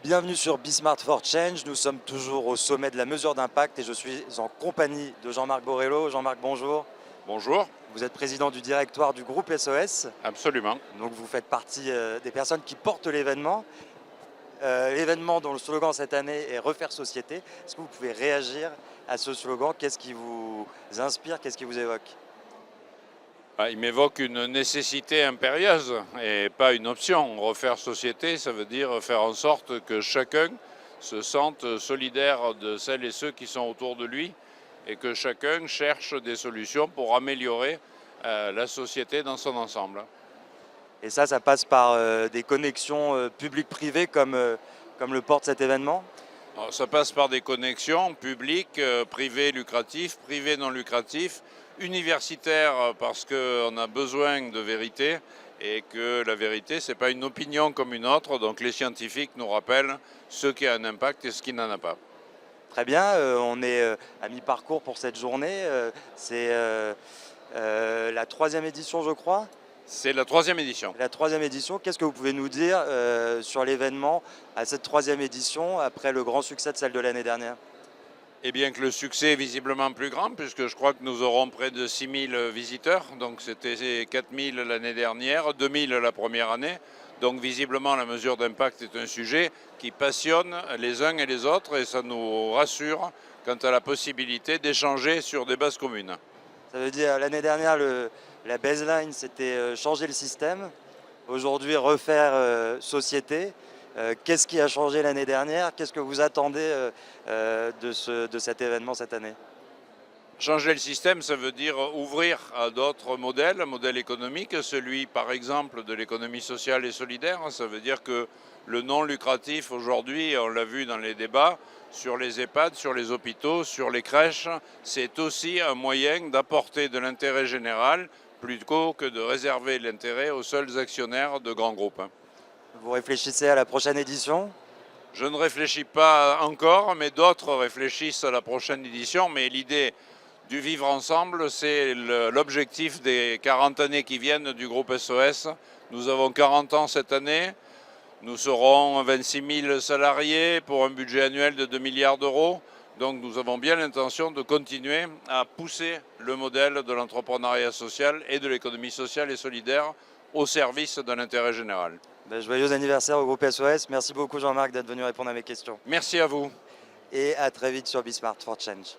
Bienvenue sur Be Smart for Change, nous sommes toujours au sommet de la mesure d'impact et je suis en compagnie de Jean-Marc Borrello. Jean-Marc, bonjour. Bonjour. Vous êtes président du directoire du groupe SOS. Absolument. Donc vous faites partie des personnes qui portent l'événement. L'événement dont le slogan cette année est Refaire Société. Est-ce que vous pouvez réagir à ce slogan? Qu'est-ce qui vous inspire? Qu'est-ce qui vous évoque? Il m'évoque une nécessité impérieuse et pas une option. Refaire société, ça veut dire faire en sorte que chacun se sente solidaire de celles et ceux qui sont autour de lui et que chacun cherche des solutions pour améliorer la société dans son ensemble. Et ça passe par des connexions publiques-privées comme le porte cet événement? Alors, ça passe par des connexions publiques, privées lucratives, privées non lucratives, universitaires parce qu'on a besoin de vérité et que la vérité, ce n'est pas une opinion comme une autre. Donc les scientifiques nous rappellent ce qui a un impact et ce qui n'en a pas. Très bien, on est à mi-parcours pour cette journée. C'est la 3e édition, je crois. C'est la 3e édition. La 3e édition, qu'est-ce que vous pouvez nous dire sur l'événement à cette 3e édition après le grand succès de celle de l'année dernière? Eh bien que le succès est visiblement plus grand puisque je crois que nous aurons près de 6000 visiteurs. Donc c'était 4000 l'année dernière, 2000 la première année. Donc visiblement la mesure d'impact est un sujet qui passionne les uns et les autres et ça nous rassure quant à la possibilité d'échanger sur des bases communes. Ça veut dire l'année dernière la baseline c'était changer le système, aujourd'hui refaire société. Qu'est-ce qui a changé l'année dernière? Qu'est-ce que vous attendez de cet événement cette année? Changer le système, ça veut dire ouvrir à d'autres modèles, modèle économique, celui par exemple de l'économie sociale et solidaire. Ça veut dire que le non lucratif aujourd'hui, on l'a vu dans les débats, sur les EHPAD, sur les hôpitaux, sur les crèches, c'est aussi un moyen d'apporter de l'intérêt général plutôt que de réserver l'intérêt aux seuls actionnaires de grands groupes. Vous réfléchissez à la prochaine édition? Je ne réfléchis pas encore, mais d'autres réfléchissent à la prochaine édition. Mais l'idée du vivre ensemble, c'est l'objectif des 40 années qui viennent du groupe SOS. Nous avons 40 ans cette année. Nous serons 26 000 salariés pour un budget annuel de 2 milliards d'euros. Donc nous avons bien l'intention de continuer à pousser le modèle de l'entrepreneuriat social et de l'économie sociale et solidaire au service de l'intérêt général. Joyeux anniversaire au groupe SOS. Merci beaucoup Jean-Marc d'être venu répondre à mes questions. Merci à vous. Et à très vite sur Be Smart for Change.